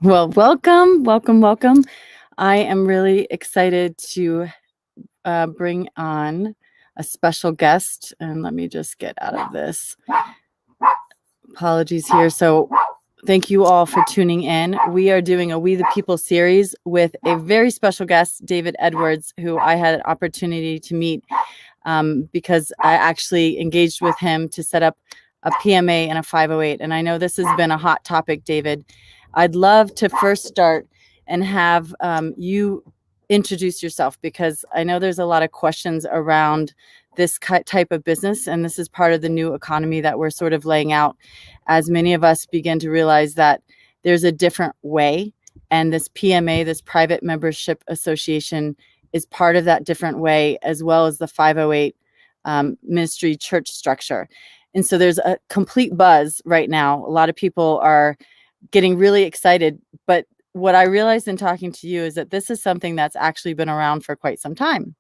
Well, welcome. I am really excited to bring on a special guest. And let me just get out of this. Apologies here. So, thank you all for tuning in. We are doing a We the People series with a very special guest, David Edwards, who I had an opportunity to meet because I actually engaged with him to set up a PMA and a 508. And I know this has been a hot topic, David. I'd love to first start and have you introduce yourself, because I know there's a lot of questions around this type of business, and this is part of the new economy that we're sort of laying out as many of us begin to realize that there's a different way, and this PMA, this private membership association, is part of that different way, as well as the 508 ministry church structure. And so there's a complete buzz right now. A lot of people are getting really excited. But what I realized in talking to you is that this is something that's actually been around for quite some time.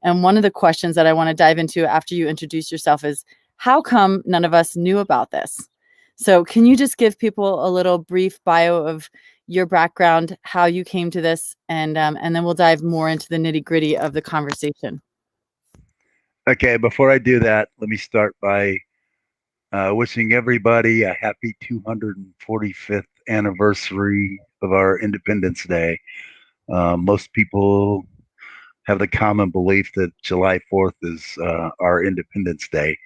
And one of the questions that I want to dive into after you introduce yourself is, how come none of us knew about this? So can you just give people a little brief bio of your background, how you came to this, and then we'll dive more into the nitty-gritty of the conversation. Okay, before I do that, let me start by wishing everybody a happy 245th anniversary of our Independence Day. Most people have the common belief that July 4th is our Independence Day,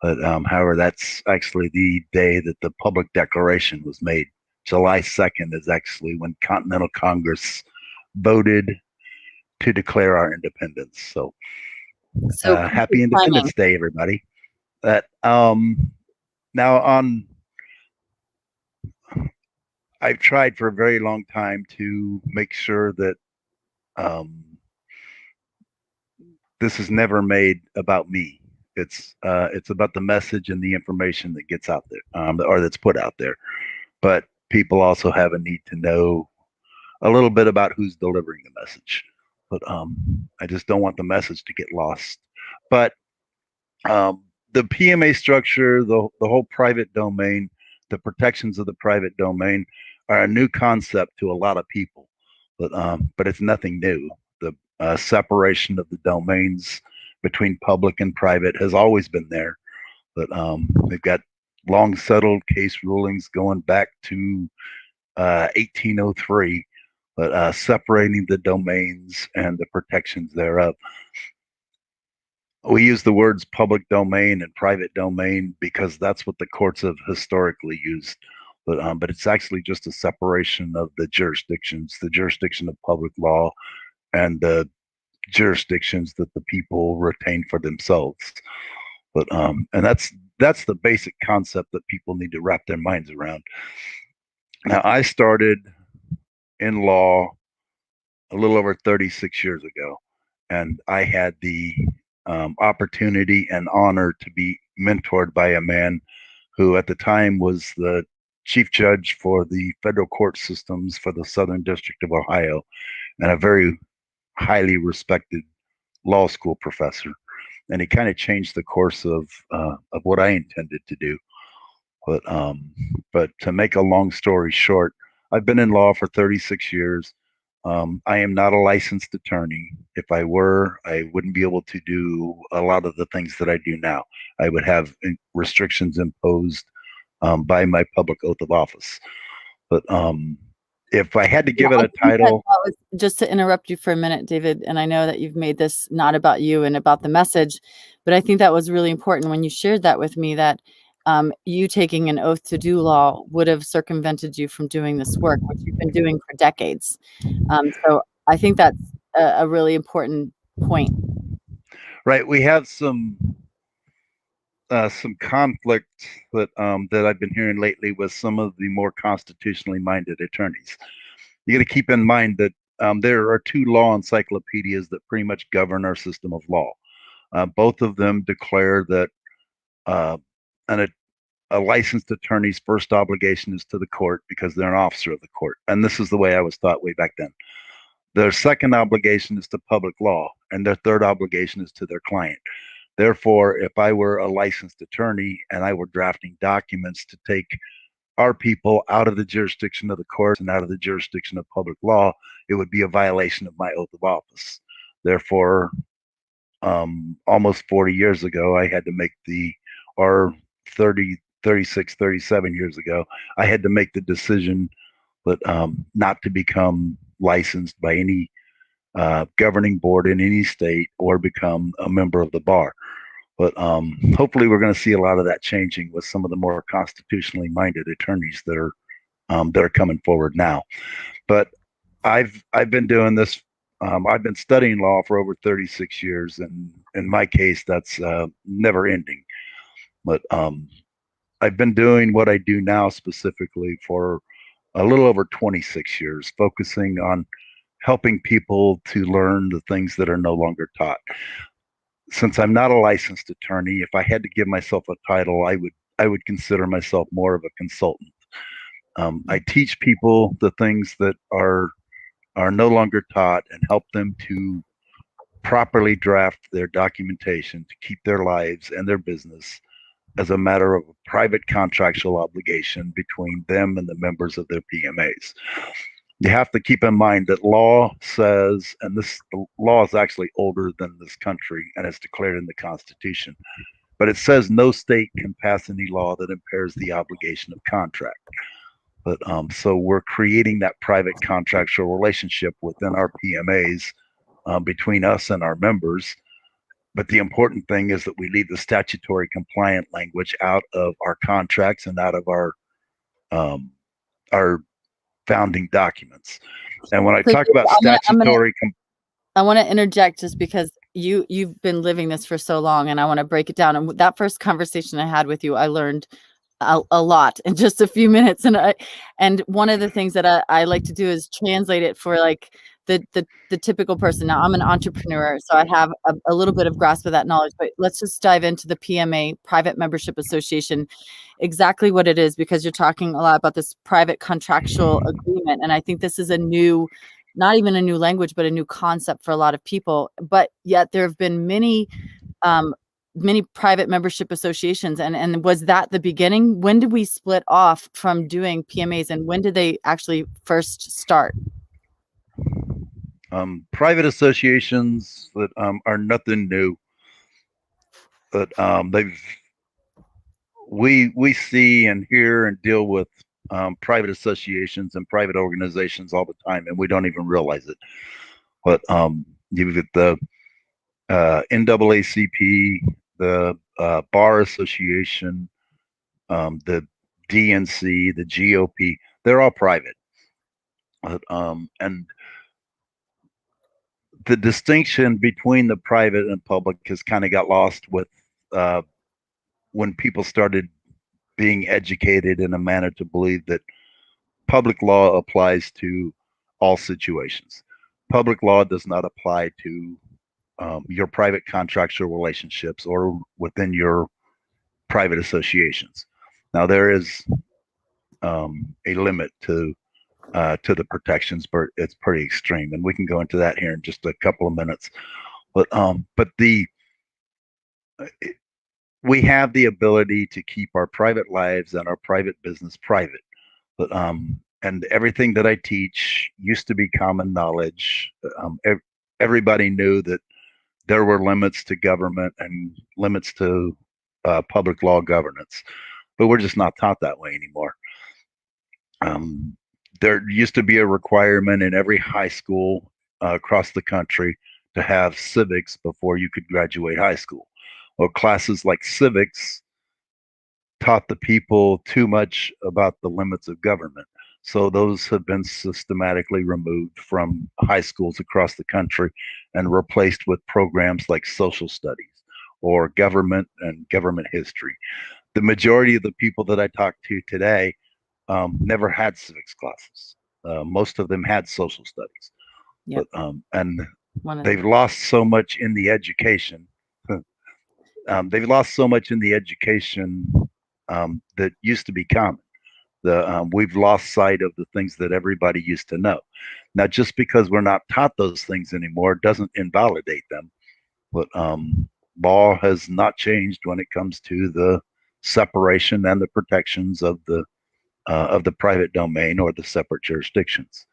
but however, that's actually the day that the public declaration was made. July 2nd is actually when Continental Congress voted to declare our independence. So, happy Independence Day, everybody. That now on, I've tried for a very long time to make sure that this is never made about me. It's about the message and the information that gets out there, or that's put out there. But people also have a need to know a little bit about who's delivering the message. But I just don't want the message to get lost. But the PMA structure, the whole private domain, the protections of the private domain are a new concept to a lot of people, but it's nothing new. The separation of the domains between public and private has always been there, but we've got long settled case rulings going back to 1803, but separating the domains and the protections thereof. We use the words public domain and private domain because that's what the courts have historically used. But it's actually just a separation of the jurisdiction of public law and the jurisdictions that the people retain for themselves. But and that's the basic concept that people need to wrap their minds around. Now, I started in law a little over 36 years ago, and I had the opportunity and honor to be mentored by a man who at the time was the chief judge for the federal court systems for the Southern District of Ohio, and a very highly respected law school professor. And he kind of changed the course of what I intended to do. But to make a long story short, I've been in law for 36 years. I am not a licensed attorney. If I were, I wouldn't be able to do a lot of the things that I do now. I would have restrictions imposed by my public oath of office. But if I had to give it a title. Just to interrupt you for a minute, David, and I know that you've made this not about you and about the message, but I think that was really important when you shared that with me, that you taking an oath to do law would have circumvented you from doing this work, which you've been doing for decades. So I think that's a really important point. Right. We have some conflict that I've been hearing lately with some of the more constitutionally minded attorneys. You got to keep in mind that there are two law encyclopedias that pretty much govern our system of law. Both of them declare that a licensed attorney's first obligation is to the court because they're an officer of the court. And this is the way I was taught way back then. Their second obligation is to public law, and their third obligation is to their client. Therefore, if I were a licensed attorney and I were drafting documents to take our people out of the jurisdiction of the courts and out of the jurisdiction of public law, it would be a violation of my oath of office. Therefore, almost 40 years ago, I had to make or 30, 36, 37 years ago, I had to make the decision that not to become licensed by any governing board in any state or become a member of the bar. But hopefully, we're going to see a lot of that changing with some of the more constitutionally minded attorneys that are coming forward now. But I've been doing this. I've been studying law for over 36 years, and in my case, that's never ending. But I've been doing what I do now specifically for a little over 26 years, focusing on helping people to learn the things that are no longer taught. Since I'm not a licensed attorney, if I had to give myself a title, I would consider myself more of a consultant. I teach people the things that are no longer taught and help them to properly draft their documentation to keep their lives and their business as a matter of a private contractual obligation between them and the members of their PMAs. You have to keep in mind that law says, and the law is actually older than this country and it's declared in the Constitution, but it says no state can pass any law that impairs the obligation of contract. But so we're creating that private contractual relationship within our PMAs between us and our members. But the important thing is that we leave the statutory compliant language out of our contracts and out of our founding documents. And when I So talk about statutory, I want to interject just because you've been living this for so long, and I want to break it down. And that first conversation I had with you, I learned a lot in just a few minutes. And one of the things that I like to do is translate it for like the typical person. Now I'm an entrepreneur, so I have a little bit of grasp of that knowledge, but let's just dive into the PMA, Private Membership Association, exactly what it is, because you're talking a lot about this private contractual agreement. And I think this is not even a new language, but a new concept for a lot of people. But yet there have been many private membership associations. And was that the beginning? When did we split off from doing PMAs, and when did they actually first start? Private associations that are nothing new, but we see and hear and deal with private associations and private organizations all the time, and we don't even realize it. But you've got the NAACP, the Bar Association, the DNC, the GOP. They're all private, and the distinction between the private and public has kind of got lost with when people started being educated in a manner to believe that public law applies to all situations. Public law does not apply to your private contractual relationships or within your private associations. Now there is a limit to the protections, but it's pretty extreme, and we can go into that here in just a couple of minutes. But we have the ability to keep our private lives and our private business private. But and everything that I teach used to be common knowledge. Everybody knew that there were limits to government and limits to public law governance, but we're just not taught that way anymore. There used to be a requirement in every high school across the country to have civics before you could graduate high school. Well, classes like civics taught the people too much about the limits of government. So those have been systematically removed from high schools across the country and replaced with programs like social studies or government and government history. The majority of the people that I talk to today never had civics classes. Most of them had social studies. Yep. And they've lost so much in the education. They've lost so much in the education that used to be common. We've lost sight of the things that everybody used to know. Now, just because we're not taught those things anymore doesn't invalidate them. But law has not changed when it comes to the separation and the protections of the of the private domain or the separate jurisdictions.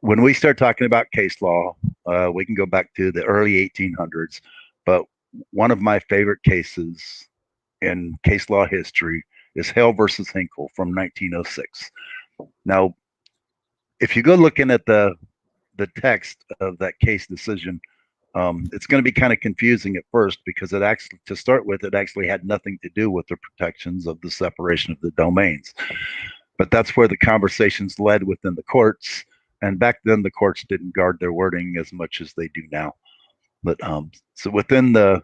When we start talking about case law, we can go back to the early 1800s, but one of my favorite cases in case law history is Hale versus Hinkle from 1906. Now, if you go looking at the text of that case decision, it's going to be kind of confusing at first because it actually, to start with, it actually had nothing to do with the protections of the separation of the domains. But that's where the conversations led within the courts. And back then, the courts didn't guard their wording as much as they do now. But so within the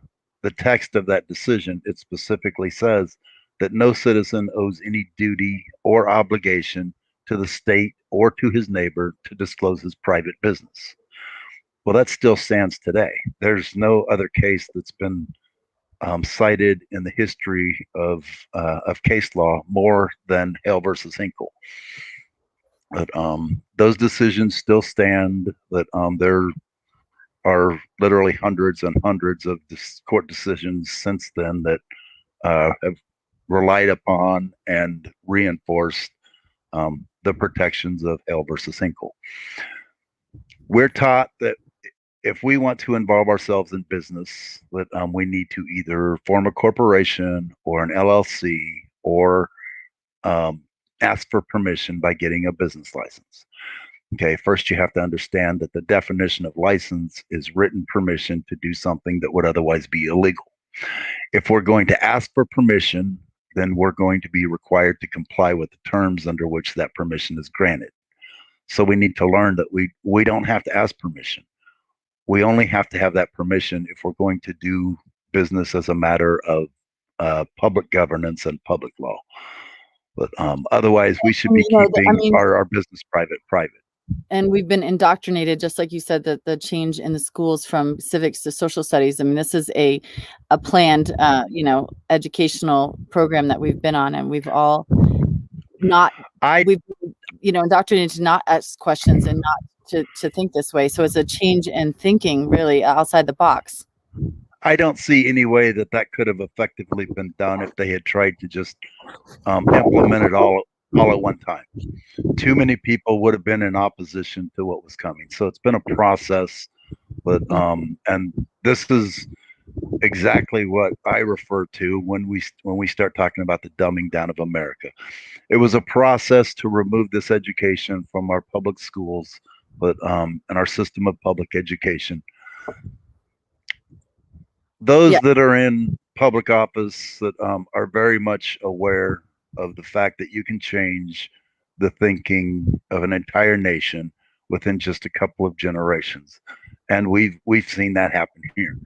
text of that decision, it specifically says that no citizen owes any duty or obligation to the state or to his neighbor to disclose his private business. Well, that still stands today. There's no other case that's been cited in the history of case law more than Hale versus Hinkle. But those decisions still stand. That there are literally hundreds and hundreds of court decisions since then that have relied upon and reinforced the protections of Hale versus Hinkle. We're taught that if we want to involve ourselves in business, that we need to either form a corporation or an LLC or ask for permission by getting a business license. Okay, first you have to understand that the definition of license is written permission to do something that would otherwise be illegal. If we're going to ask for permission, then we're going to be required to comply with the terms under which that permission is granted. So we need to learn that we don't have to ask permission. We only have to have that permission if we're going to do business as a matter of public governance and public law. But otherwise, we should be keeping our business private. And we've been indoctrinated, just like you said, that the change in the schools from civics to social studies. I mean, this is a planned, educational program that we've been on, and we've all we've indoctrinated to not ask questions and not to think this way. So it's a change in thinking, really, outside the box. I don't see any way that could have effectively been done if they had tried to just implement it all at one time. Too many people would have been in opposition to what was coming. So it's been a process, but and this is exactly what I refer to when we start talking about the dumbing down of America. It was a process to remove this education from our public schools, but and our system of public education. Those that are in public office that are very much aware of the fact that you can change the thinking of an entire nation within just a couple of generations, and we've seen that happen here.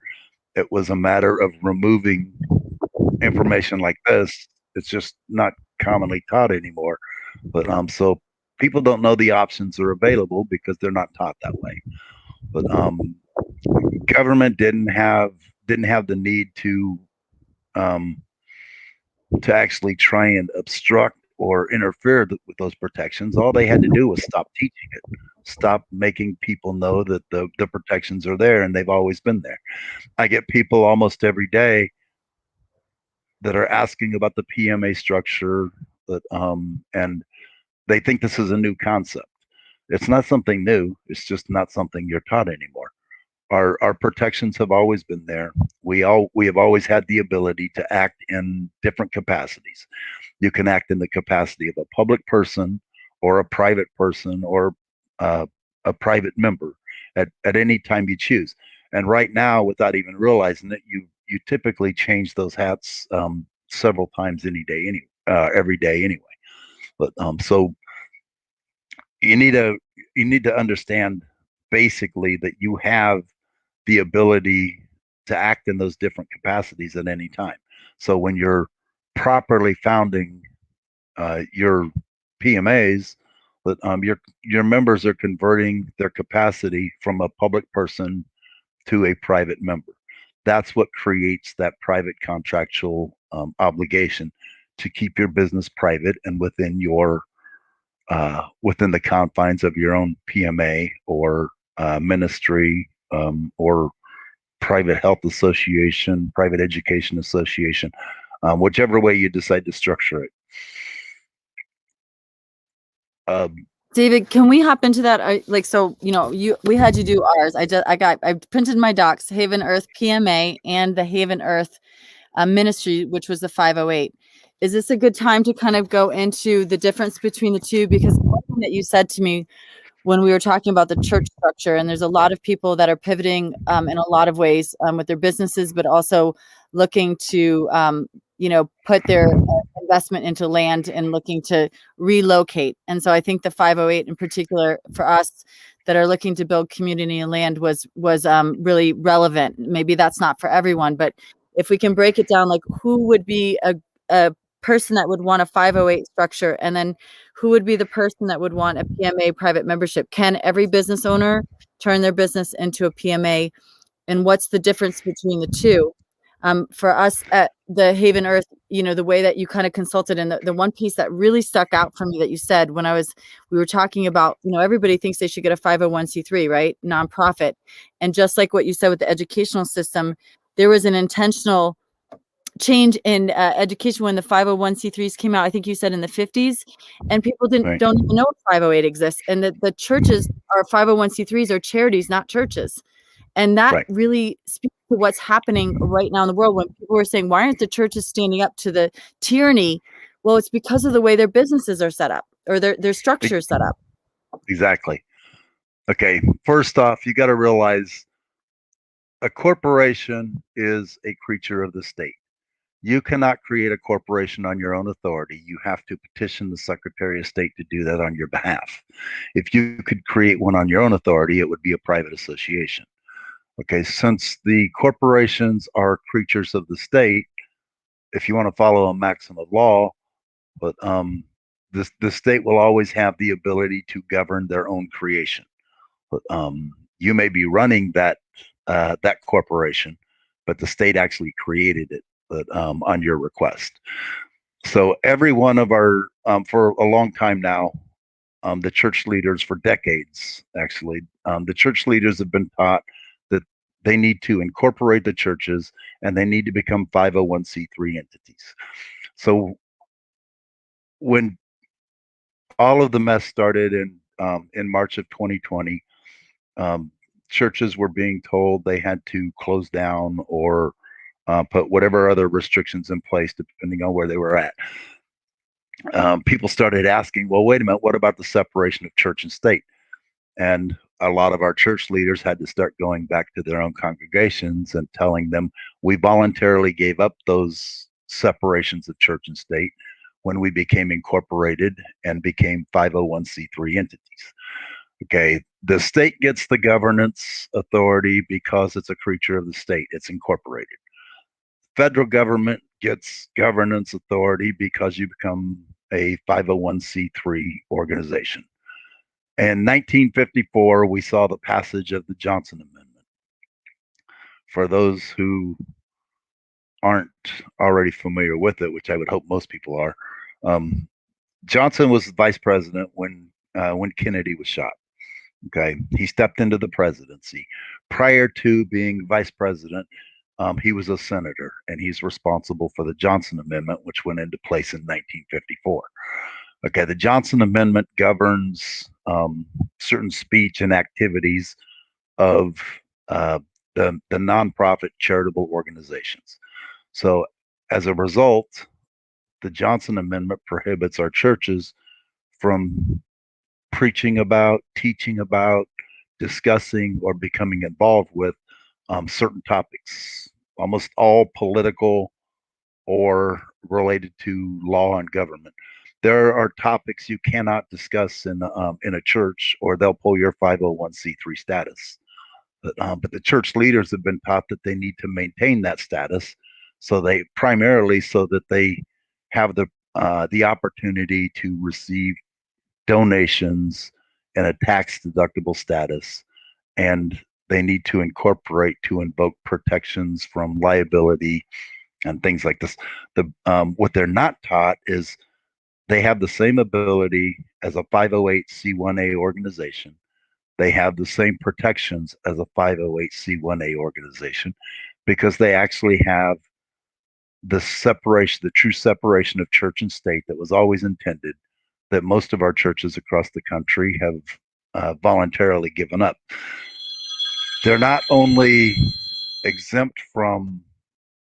It was a matter of removing information like this. It's just not commonly taught anymore. But so people don't know the options are available because they're not taught that way. But government didn't have the need to actually try and obstruct or interfere with those protections. All they had to do was stop teaching it, stop making people know that the protections are there, and they've always been there. I get people almost every day that are asking about the PMA structure, that and they think this is a new concept. It's not something new. It's just not something you're taught anymore. Our protections have always been there. We have always had the ability to act in different capacities. You can act in the capacity of a public person or a private person or a private member at any time you choose. And right now, without even realizing it, you typically change those hats several times every day anyway. But so you need to understand basically that you have the ability to act in those different capacities at any time. So when you're properly founding your PMAs, that your members are converting their capacity from a public person to a private member. That's what creates that private contractual obligation to keep your business private and within the confines of your own PMA or ministry or private health association, private education association, whichever way you decide to structure it. Um, David, can we hop into that? So, we had you do ours. I printed my docs, Haven Earth PMA and the Haven Earth ministry, which was the 508. Is this a good time to kind of go into the difference between the two? Because one thing that you said to me when we were talking about the church structure, and there's a lot of people that are pivoting in a lot of ways with their businesses, but also looking to put their investment into land and looking to relocate. And so I think the 508 in particular for us that are looking to build community and land was really relevant. Maybe that's not for everyone, but if we can break it down, like who would be a person that would want a 508 structure, and then who would be the person that would want a PMA private membership? Can every business owner turn their business into a PMA? And what's the difference between the two? For us at the Haven Earth, the way that you kind of consulted, and the one piece that really stuck out for me that you said when we were talking about, everybody thinks they should get a 501c3, right? Nonprofit. And just like what you said with the educational system, there was an intentional change in education when the 501c3s came out. I think you said in the 50s, and people right, don't even know 508 exists, and the churches are 501c3s are charities, not churches. And that right. really speaks to what's happening right now in the world when people are saying, why aren't the churches standing up to the tyranny? Well, it's because of the way their businesses are set up, or their structure is set up. Exactly. Okay. First off, you got to realize a corporation is a creature of the state. You cannot create a corporation on your own authority. You have to petition the Secretary of State to do that on your behalf. If you could create one on your own authority, it would be a private association. Okay, since the corporations are creatures of the state, if you want to follow a maxim of law, but the state will always have the ability to govern their own creation. But you may be running that corporation, but the state actually created it, but on your request. So every one of our for a long time now, the church leaders for decades actually, the church leaders have been taught that they need to incorporate the churches and they need to become 501c3 entities. So when all of the mess started in March of 2020, um, churches were being told they had to close down or put whatever other restrictions in place depending on where they were at. People started asking, well, wait a minute, what about the separation of church and state? And a lot of our church leaders had to start going back to their own congregations and telling them, we voluntarily gave up those separations of church and state when we became incorporated and became 501c3 entities. Okay, the state gets the governance authority because it's a creature of the state, it's incorporated. Federal government gets governance authority because you become a 501c3 organization. In 1954, we saw the passage of the Johnson Amendment. For those who aren't already familiar with it, which I would hope most people are, Johnson was vice president when Kennedy was shot. Okay, he stepped into the presidency. Prior to being vice president, he was a senator, and he's responsible for the Johnson Amendment, which went into place in 1954. Okay, the Johnson Amendment governs certain speech and activities of uh, the nonprofit charitable organizations. So, as a result, the Johnson Amendment prohibits our churches from preaching about, teaching about, discussing, or becoming involved with certain topics, almost all political or related to law and government. There are topics you cannot discuss in a church, or they'll pull your 501c3 status. But the church leaders have been taught that they need to maintain that status, so they primarily so that they have the opportunity to receive donations and a tax deductible status, and they need to incorporate to invoke protections from liability and things like this. What they're not taught is they have the same ability as a 508c1a organization. They have the same protections as a 508c1a organization because they actually have the separation, the true separation of church and state that was always intended. that most of our churches across the country have voluntarily given up. They're not only exempt from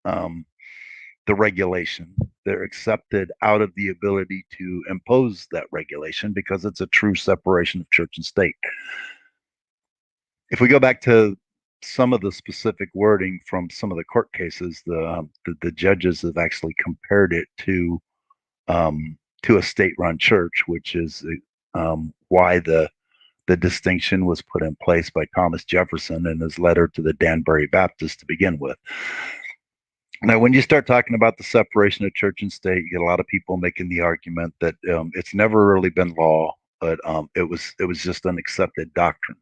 the regulation, they're accepted out of the ability to impose that regulation because it's a true separation of church and state. If we go back to some of the specific wording from some of the court cases, the judges have actually compared it to a state-run church, which is why the distinction was put in place by Thomas Jefferson in his letter to the Danbury Baptist to begin with. Now, when you start talking about the separation of church and state, you get a lot of people making the argument that it's never really been law, but it was just an accepted doctrine.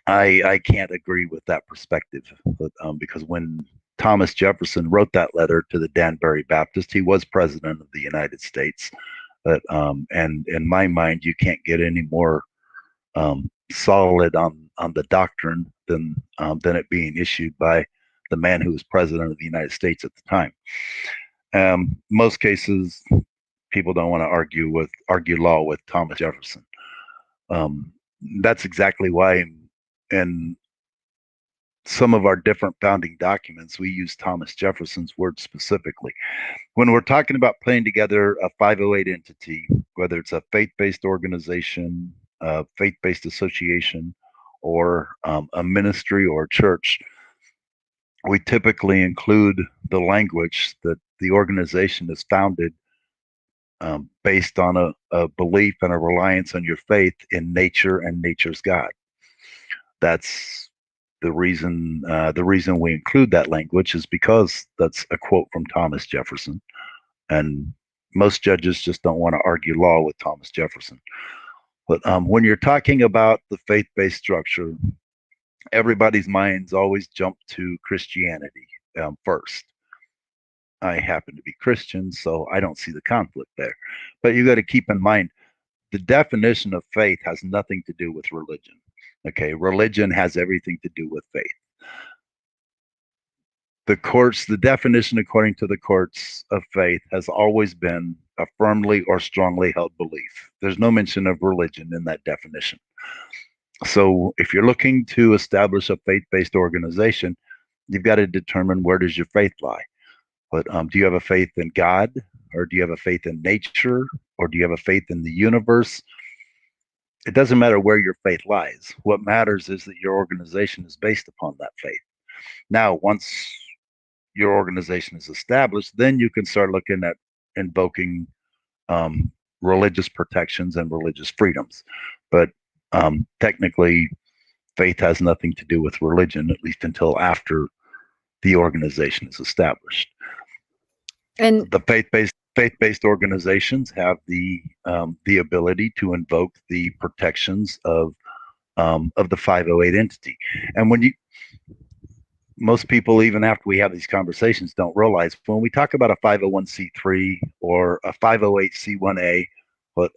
I can't agree with that perspective, but, because when Thomas Jefferson wrote that letter to the Danbury Baptist, he was president of the United States. But and in my mind, you can't get any more solid on the doctrine than it being issued by the man who was president of the United States at the time. Most cases, people don't want to argue law with Thomas Jefferson. That's exactly why in some of our different founding documents, we use Thomas Jefferson's words specifically. When we're talking about putting together a 508 entity, whether it's a faith-based organization, a faith-based association, or a ministry or church, we typically include the language that the organization is founded based on a belief and a reliance on your faith in nature and nature's God. That's the reason we include that language is because that's a quote from Thomas Jefferson, and most judges just don't want to argue law with Thomas Jefferson. But when you're talking about the faith-based structure, everybody's minds always jump to Christianity first. I happen to be Christian, so I don't see the conflict there. But you got to keep in mind, the definition of faith has nothing to do with religion. Okay, religion has everything to do with faith. The definition according to the courts of faith has always been a firmly or strongly held belief. There's no mention of religion in that definition. So if you're looking to establish a faith-based organization, you've got to determine, where does your faith lie? But do you have a faith in God, or do you have a faith in nature, or do you have a faith in the universe? It doesn't matter where your faith lies. What matters is that your organization is based upon that faith. Now, once your organization is established, then you can start looking at invoking religious protections and religious freedoms. But technically, faith has nothing to do with religion, at least until after the organization is established. And the faith-based organizations have the ability to invoke the protections of the 508 entity. And most people, even after we have these conversations, don't realize when we talk about a 501c3 or a 508c1a, but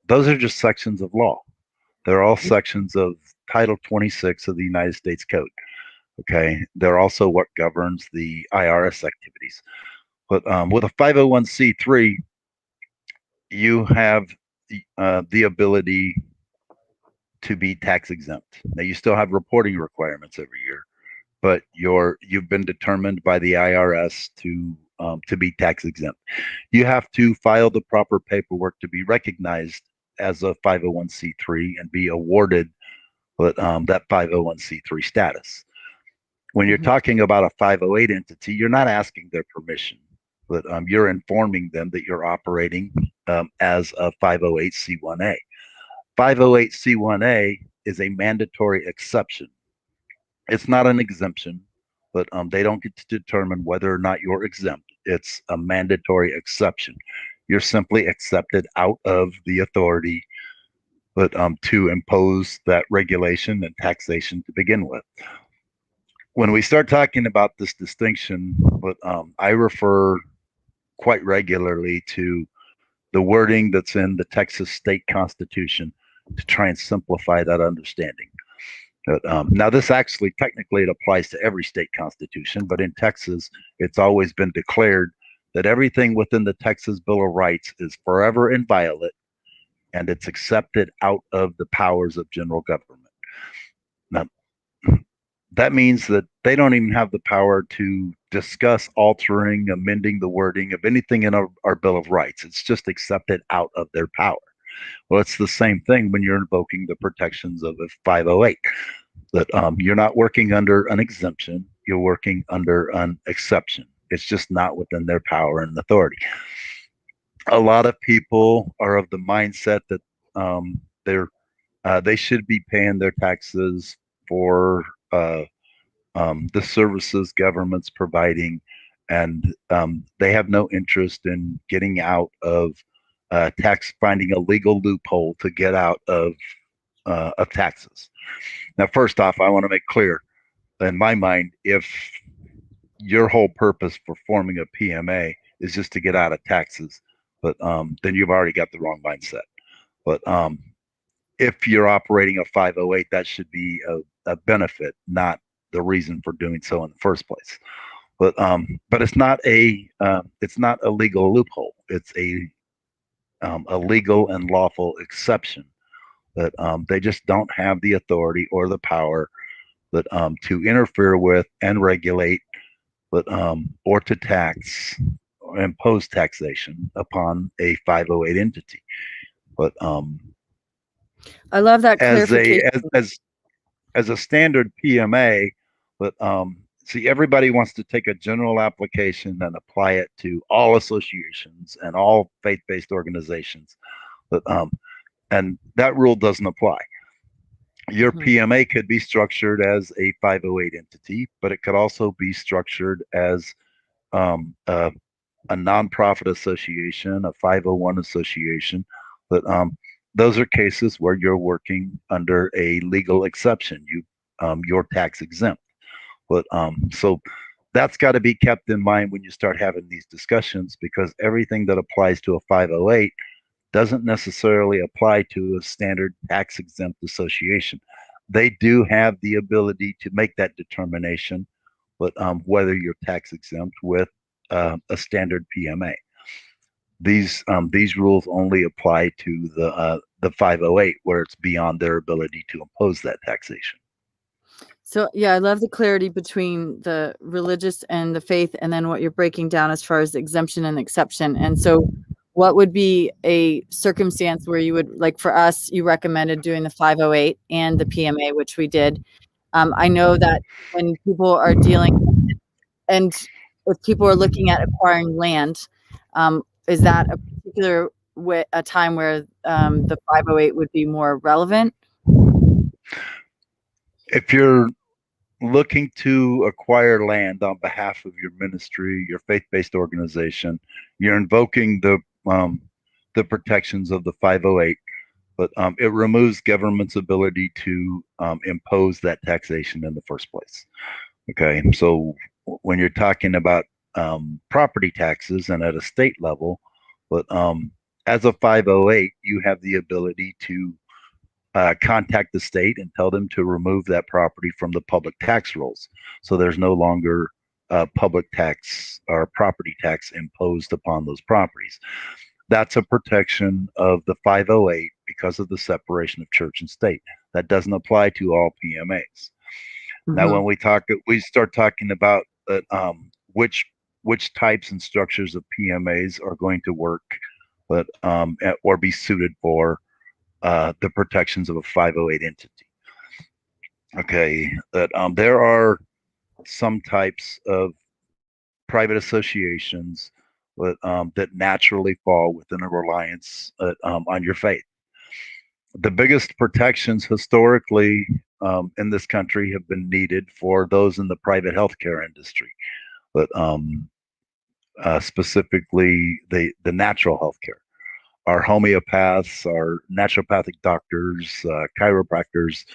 those are just sections of law. They're all sections of Title 26 of the United States Code. Okay, they're also what governs the IRS activities. But with a 501c3, you have the ability to be tax exempt. Now, you still have reporting requirements every year, but you've been determined by the IRS to be tax exempt. You have to file the proper paperwork to be recognized as a 501c3 and be awarded that 501c3 status. When you're talking about a 508 entity, you're not asking their permission, but you're informing them that you're operating as a 508c1a. 508c1a is a mandatory exception. It's not an exemption, but they don't get to determine whether or not you're exempt. It's a mandatory exception. You're simply accepted out of the authority, but to impose that regulation and taxation to begin with. When we start talking about this distinction, but I refer quite regularly to the wording that's in the Texas state constitution to try and simplify that understanding. Now, this actually technically it applies to every state constitution, but in Texas, it's always been declared that everything within the Texas Bill of Rights is forever inviolate and it's accepted out of the powers of general government. Now, that means that they don't even have the power to discuss altering, amending the wording of anything in our Bill of Rights. It's just accepted out of their power. Well, it's the same thing when you're invoking the protections of a 508, that you're not working under an exemption, you're working under an exception. It's just not within their power and authority. A lot of people are of the mindset that they should be paying their taxes for the services government's providing, and they have no interest in getting out of finding a legal loophole to get out of taxes. Now, first off, I want to make clear, in my mind, if your whole purpose for forming a PMA is just to get out of taxes, but then you've already got the wrong mindset. But if you're operating a 508, that should be a benefit, not the reason for doing so in the first place. But it's not a legal loophole. It's a legal and lawful exception that they just don't have the authority or the power that to interfere with and regulate, but or to tax or impose taxation upon a 508 entity. But I love that as a clarification. as a standard PMA, but see, everybody wants to take a general application and apply it to all associations and all faith-based organizations, but and that rule doesn't apply. Your PMA could be structured as a 508 entity, but it could also be structured as a nonprofit association, a 501 association. But those are cases where you're working under a legal exception. You're tax exempt. But so that's got to be kept in mind when you start having these discussions, because everything that applies to a 508 doesn't necessarily apply to a standard tax exempt association. They do have the ability to make that determination, but whether you're tax exempt with a standard PMA. These rules only apply to the 508, where it's beyond their ability to impose that taxation. So yeah, I love the clarity between the religious and the faith, and then what you're breaking down as far as exemption and exception. And so what would be a circumstance where you would, like for us, you recommended doing the 508 and the PMA, which we did. I know that when people are dealing, and if people are looking at acquiring land, is that a particular a time where the 508 would be more relevant? If you're looking to acquire land on behalf of your ministry, your faith-based organization, you're invoking the protections of the 508, but it removes government's ability to impose that taxation in the first place. Okay, so when you're talking about property taxes and at a state level, but as a 508, you have the ability to contact the state and tell them to remove that property from the public tax rolls. So there's no longer public tax or property tax imposed upon those properties. That's a protection of the 508 because of the separation of church and state. That doesn't apply to all PMAs. Now, when we start talking about which types and structures of PMAs are going to work, but or be suited for the protections of a 508 entity. Okay, that there are some types of private associations that naturally fall within a reliance on your faith. The biggest protections historically in this country have been needed for those in the private healthcare industry, but specifically the natural healthcare. Our homeopaths, our naturopathic doctors, chiropractors,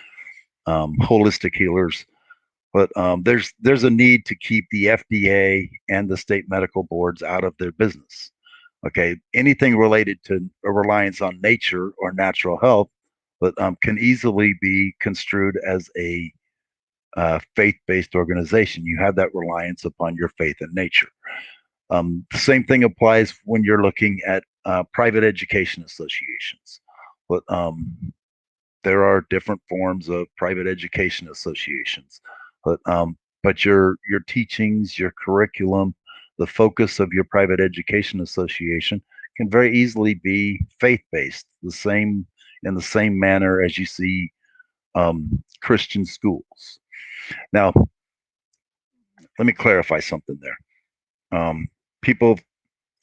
holistic healers. But there's a need to keep the FDA and the state medical boards out of their business. Okay, anything related to a reliance on nature or natural health, but can easily be construed as a faith-based organization. You have that reliance upon your faith in nature. The same thing applies when you're looking at private education associations. But there are different forms of private education associations. But your teachings, your curriculum, the focus of your private education association can very easily be faith-based, the same in the same manner as you see Christian schools. Now, let me clarify something there. People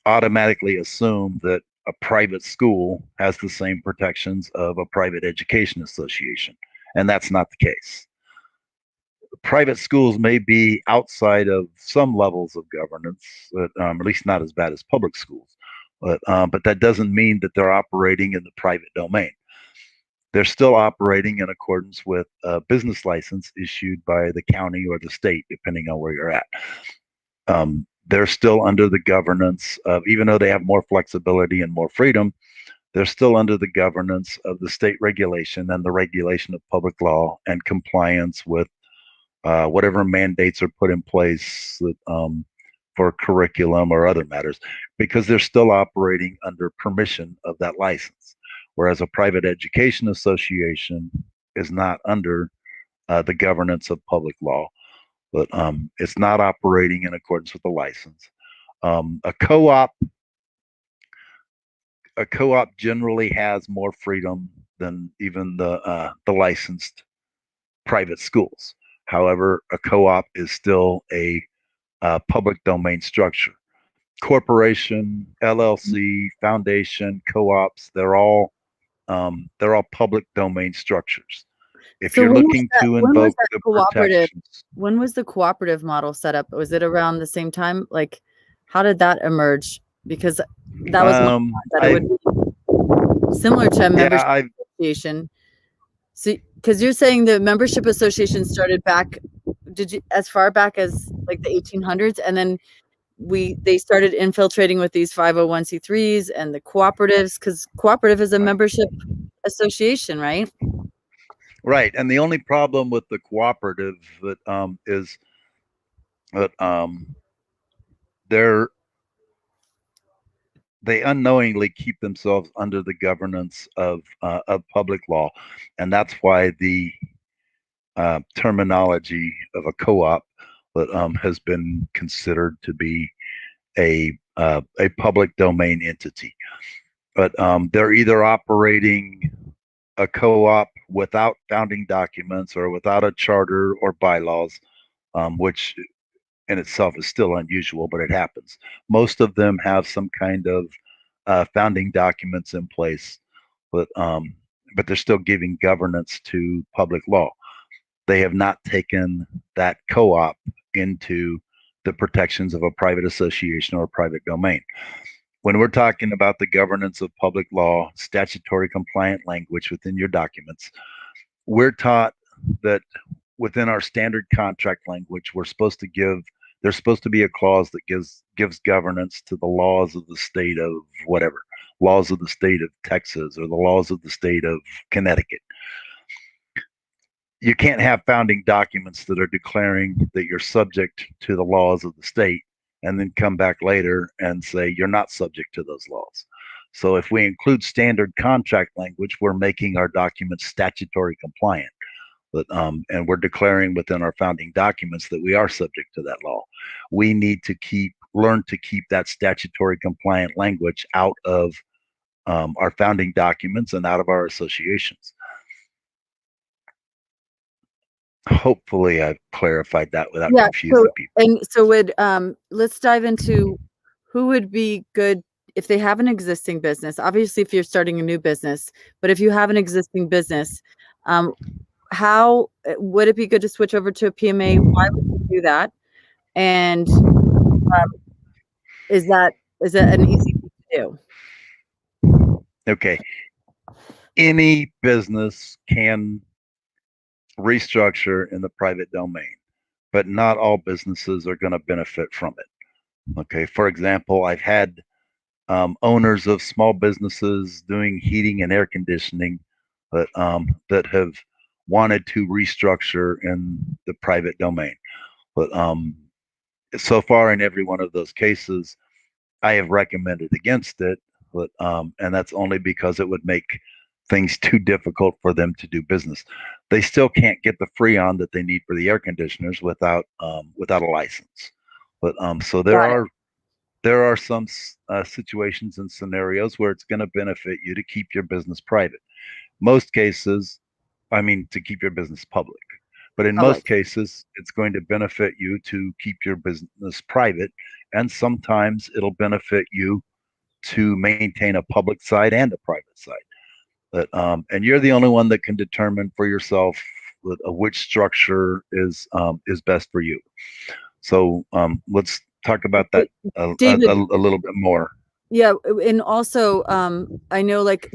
automatically assume that a private school has the same protections of a private education association, and that's not the case. Private schools may be outside of some levels of governance, at least not as bad as public schools, but that doesn't mean that they're operating in the private domain. They're still operating in accordance with a business license issued by the county or the state, depending on where you're at. They're still under the governance of, even though they have more flexibility and more freedom, they're still under the governance of the state regulation and the regulation of public law and compliance with whatever mandates are put in place that, for curriculum or other matters, because they're still operating under permission of that license. Whereas a private education association is not under the governance of public law, but it's not operating in accordance with the license. A co-op generally has more freedom than even the licensed private schools. However, a co-op is still a public domain structure. Corporation, LLC, foundation, co-ops, they're all public domain structures. If So you're looking to when was invoke that the cooperative? protections, When was the cooperative model set up? Was it around the same time? Like, how did that emerge? Because that was my thought, that it I would be similar to a yeah, membership I association. So, because you're saying the membership association started back, did you as far back as like the 1800s, and then they started infiltrating with these 501(c)(3)s and the cooperatives, because cooperative is a membership association, right? right, and the only problem with the cooperative that is that they're they unknowingly keep themselves under the governance of public law, and that's why the terminology of a co-op that has been considered to be a public domain entity. But they're either operating a co-op without founding documents or without a charter or bylaws, which in itself is still unusual, but it happens. Most of them have some kind of founding documents in place, but they're still giving governance to public law. They have not taken that co-op into the protections of a private association or a private domain. When we're talking about the governance of public law, statutory compliant language within your documents, we're taught that within our standard contract language, there's supposed to be a clause that gives governance to the laws of the state of whatever, laws of the state of Texas or the laws of the state of Connecticut. You can't have founding documents that are declaring that you're subject to the laws of the state and then come back later and say you're not subject to those laws. So if we include standard contract language, we're making our documents statutory compliant. And we're declaring within our founding documents that we are subject to that law. We need to learn to keep that statutory compliant language out of our founding documents and out of our associations. Hopefully I've clarified that without Yeah. confusing people. And so let's dive into who would be good if they have an existing business. Obviously, if you're starting a new business, but if you have an existing business, how would it be good to switch over to a PMA? Why would you do that? And is that an easy thing to do? Okay. Any business can restructure in the private domain, but not all businesses are going to benefit from it. Okay. For example, I've had owners of small businesses doing heating and air conditioning that have wanted to restructure in the private domain. But so far in every one of those cases, I have recommended against it, but and that's only because it would make things too difficult for them to do business. They still can't get the freon that they need for the air conditioners without a license. But so Got it. there are some situations and scenarios where it's going to benefit you to keep your business private. Most cases, I mean, to keep your business public. But in most Public. cases, it's going to benefit you to keep your business private. And sometimes it'll benefit you to maintain a public side and a private side. And you're the only one that can determine for yourself which structure is best for you. So let's talk about that David, a little bit more. yeah, and also I know like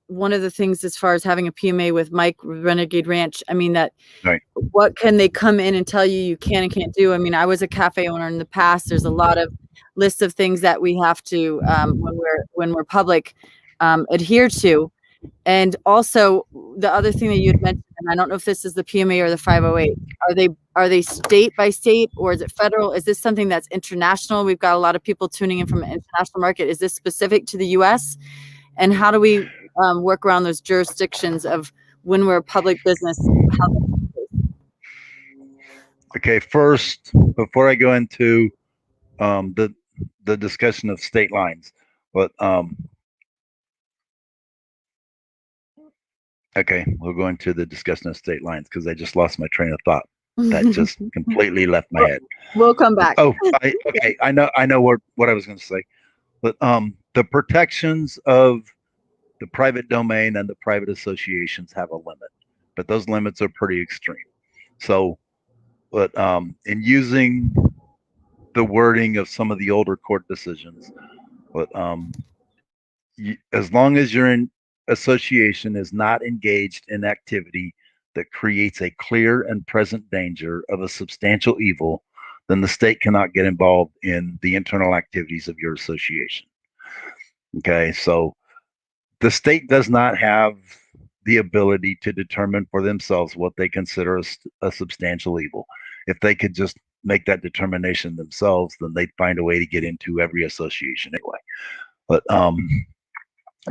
one of the things as far as having a PMA with Mike Renegade Ranch, I mean that Right. what can they come in and tell you can and can't do? I mean, I was a cafe owner in the past. There's a lot of lists of things that we have to when we're public adhere to. And also the other thing that you had mentioned, and I don't know if this is the PMA or the 508, are they state by state or is it federal? Is this something that's international? We've got a lot of people tuning in from an international market. Is this specific to the US? And how do we work around those jurisdictions of when we're a public business? Okay, first, before I go into um, the the discussion of state lines, but okay, we'll go into the discussion of state lines because I just lost my train of thought. That just completely left my head. We'll come back. Oh, okay, I know what I was going to say, but the protections of the private domain and the private associations have a limit, but those limits are pretty extreme. So, but in using the wording of some of the older court decisions, but as long as your association is not engaged in activity that creates a clear and present danger of a substantial evil, then the state cannot get involved in the internal activities of your association. Okay, so the state does not have the ability to determine for themselves what they consider a substantial evil. If they could just make that determination themselves, then they'd find a way to get into every association anyway. But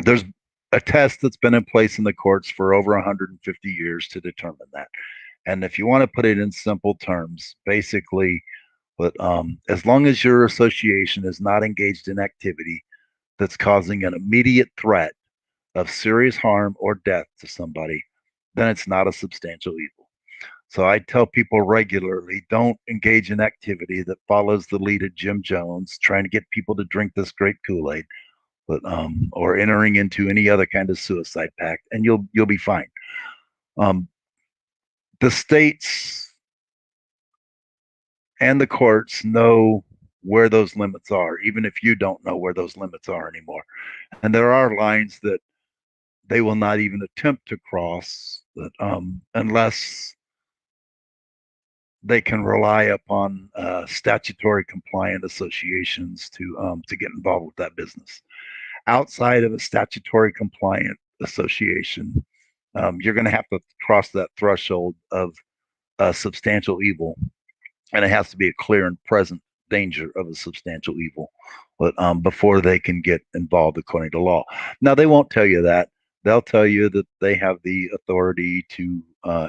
there's a test that's been in place in the courts for over 150 years to determine that. And if you want to put it in simple terms, basically, but as long as your association is not engaged in activity that's causing an immediate threat of serious harm or death to somebody, then it's not a substantial evil. So I tell people regularly, don't engage in activity that follows the lead of Jim Jones, trying to get people to drink this great Kool-Aid, but or entering into any other kind of suicide pact, and you'll be fine. Um, the states and the courts know where those limits are, even if you don't know where those limits are anymore. And there are lines that they will not even attempt to cross unless they can rely upon statutory compliant associations to get involved with that business. Outside of a statutory compliant association, you're going to have to cross that threshold of substantial evil, and it has to be a clear and present danger of a substantial evil, but before they can get involved according to law. Now they won't tell you that. They'll tell you that they have the authority to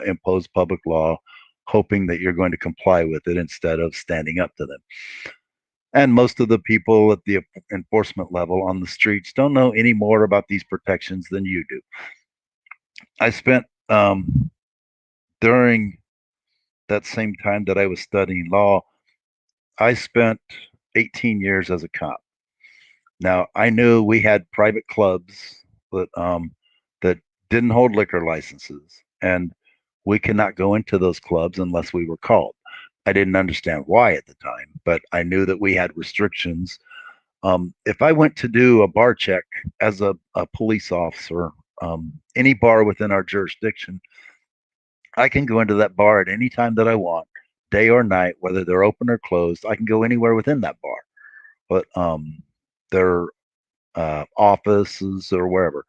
impose public law, hoping that you're going to comply with it instead of standing up to them. And most of the people at the enforcement level on the streets don't know any more about these protections than you do. I spent during that same time that I was studying law, I spent 18 years as a cop. Now I knew we had private clubs that didn't hold liquor licenses, and we could not go into those clubs unless we were called. I didn't understand why at the time, but I knew that we had restrictions. If I went to do a bar check as a police officer, any bar within our jurisdiction, I can go into that bar at any time that I want, day or night, whether they're open or closed. I can go anywhere within that bar, but their offices or wherever,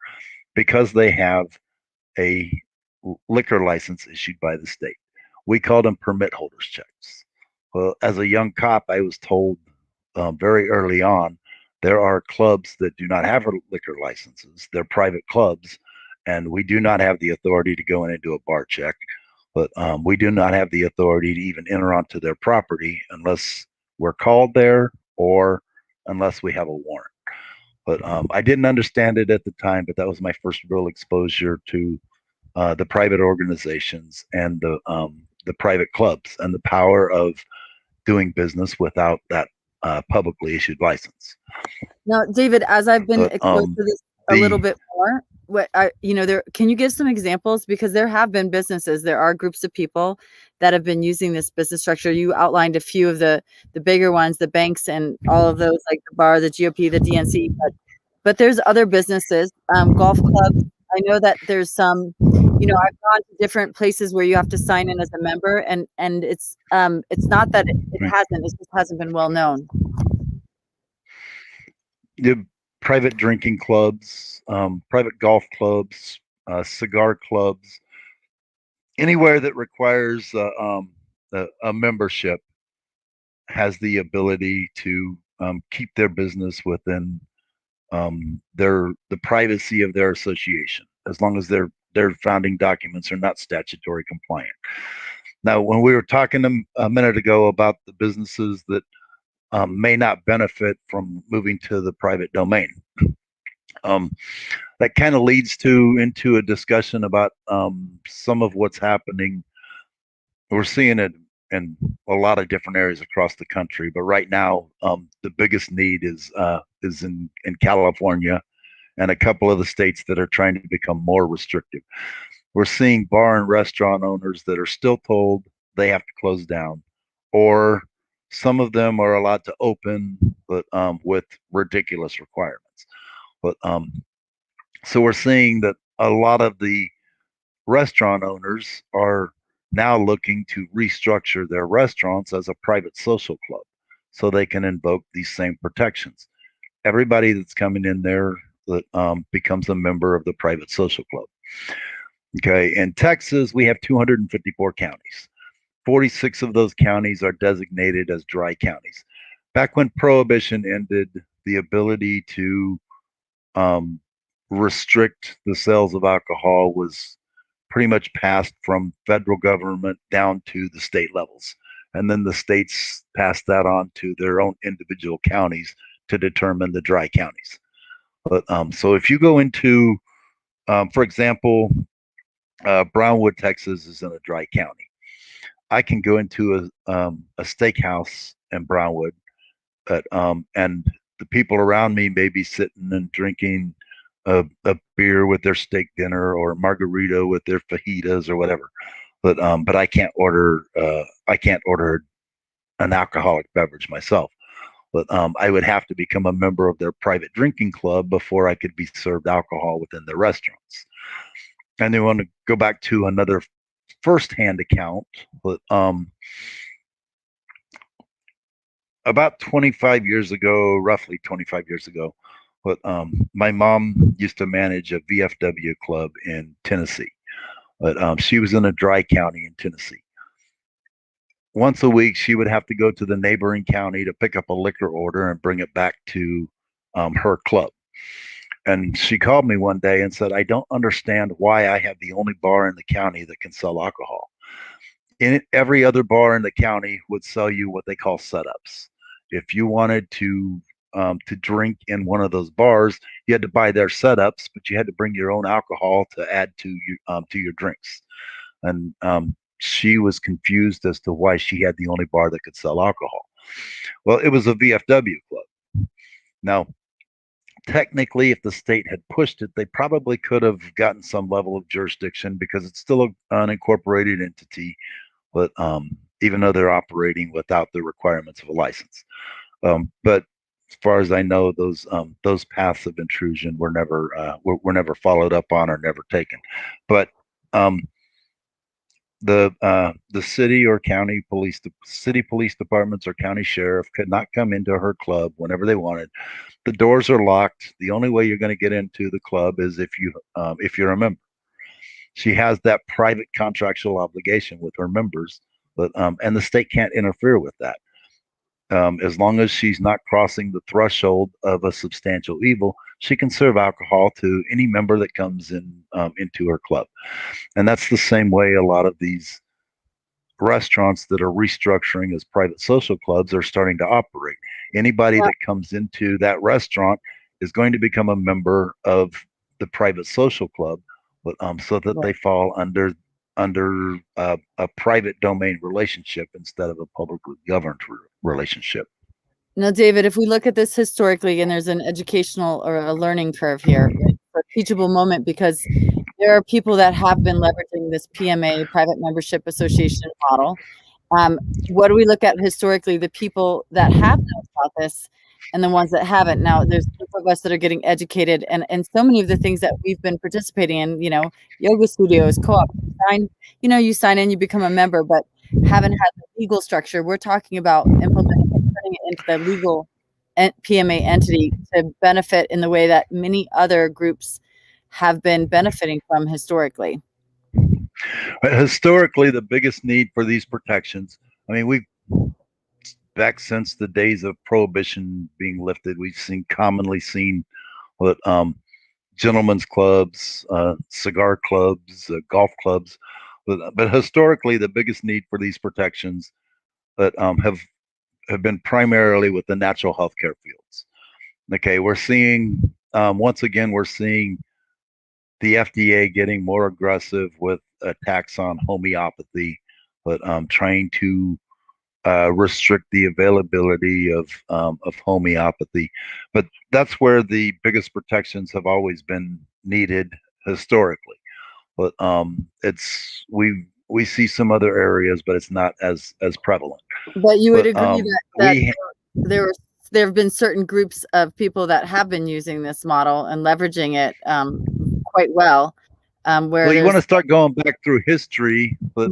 because they have a liquor license issued by the state. We call them permit holders checks. Well, as a young cop, I was told very early on there are clubs that do not have liquor licenses. They're private clubs, and we do not have the authority to go in and do a bar check. But we do not have the authority to even enter onto their property unless we're called there or unless we have a warrant. But I didn't understand it at the time, but that was my first real exposure to the private organizations and the private clubs and the power of doing business without that publicly issued license. Now, David, as I've been But exposed to this a little the bit more, what I, there, can you give some examples? Because there have been businesses, there are groups of people that have been using this business structure. You outlined a few of the bigger ones, the banks and all of those, like the bar, the GOP, the DNC, but there's other businesses, golf clubs. I know that there's some, I've gone to different places where you have to sign in as a member, and it's not that it just hasn't been well known. the private drinking clubs, private golf clubs, cigar clubs, anywhere that requires a membership has the ability to keep their business within the privacy of their association, as long as their founding documents are not statutory compliant. Now, when we were talking a minute ago about the businesses that may not benefit from moving to the private domain, that kind of leads into a discussion about some of what's happening. We're seeing it in a lot of different areas across the country, but right now the biggest need is in California and a couple of the states that are trying to become more restrictive. We're seeing bar and restaurant owners that are still told they have to close down, or some of them are allowed to open, but with ridiculous requirements. But so we're seeing that a lot of the restaurant owners are now looking to restructure their restaurants as a private social club so they can invoke these same protections. Everybody that's coming in there that becomes a member of the private social club. Okay, in Texas, we have 254 counties. 46 of those counties are designated as dry counties. Back when prohibition ended, the ability to um, restrict the sales of alcohol was pretty much passed from federal government down to the state levels. And then the states passed that on to their own individual counties to determine the dry counties. But so if you go into, for example, Brownwood, Texas is in a dry county. I can go into a steakhouse in Brownwood, and the people around me may be sitting and drinking a beer with their steak dinner or margarita with their fajitas or whatever. But I can't order an alcoholic beverage myself. But I would have to become a member of their private drinking club before I could be served alcohol within their restaurants. And they want to go back to another firsthand account. But about 25 years ago, roughly 25 years ago, but my mom used to manage a VFW club in Tennessee. But she was in a dry county in Tennessee. Once a week, she would have to go to the neighboring county to pick up a liquor order and bring it back to her club. And she called me one day and said, I don't understand why I have the only bar in the county that can sell alcohol. Every other bar in the county would sell you what they call setups. If you wanted to drink in one of those bars, you had to buy their setups, but you had to bring your own alcohol to add to your drinks. And she was confused as to why she had the only bar that could sell alcohol. Well, it was a VFW club. Now, technically, if the state had pushed it, they probably could have gotten some level of jurisdiction because it's still an incorporated entity, but even though they're operating without the requirements of a license. But as far as I know, those paths of intrusion were never followed up on or never taken. But the city or county city police departments or county sheriff could not come into her club whenever they wanted. The doors are locked. The only way you're going to get into the club is if you're a member. She has that private contractual obligation with her members, but and the state can't interfere with that. As long as she's not crossing the threshold of a substantial evil, she can serve alcohol to any member that comes in into her club. And that's the same way a lot of these restaurants that are restructuring as private social clubs are starting to operate. Anybody Yeah. that comes into that restaurant is going to become a member of the private social club, but so that Right. they fall under a private domain relationship instead of a publicly governed relationship. Now, David, if we look at this historically, and there's an educational or a learning curve here, it's a teachable moment because there are people that have been leveraging this PMA, private membership association model. What do we look at historically? The people that have known about this and the ones that haven't. Now, there's a group of us that are getting educated, and so many of the things that we've been participating in, yoga studios, co-op, you sign in, you become a member, but haven't had the legal structure. We're talking about implementing, turning it into the legal PMA entity to benefit in the way that many other groups have been benefiting from historically. Historically, the biggest need for these protections, I mean, we've back since the days of prohibition being lifted, we've commonly seen what gentlemen's clubs, cigar clubs, golf clubs. But historically, the biggest need for these protections that have been primarily with the natural health care fields. Okay, we're seeing once again we're seeing the FDA getting more aggressive with attacks on homeopathy, but trying to restrict the availability of homeopathy. But that's where the biggest protections have always been needed historically. But we see some other areas, but it's not as prevalent. But you would But agree that we there were there have been certain groups of people that have been using this model and leveraging it quite well. Where Well, you want there's to start going back through history, but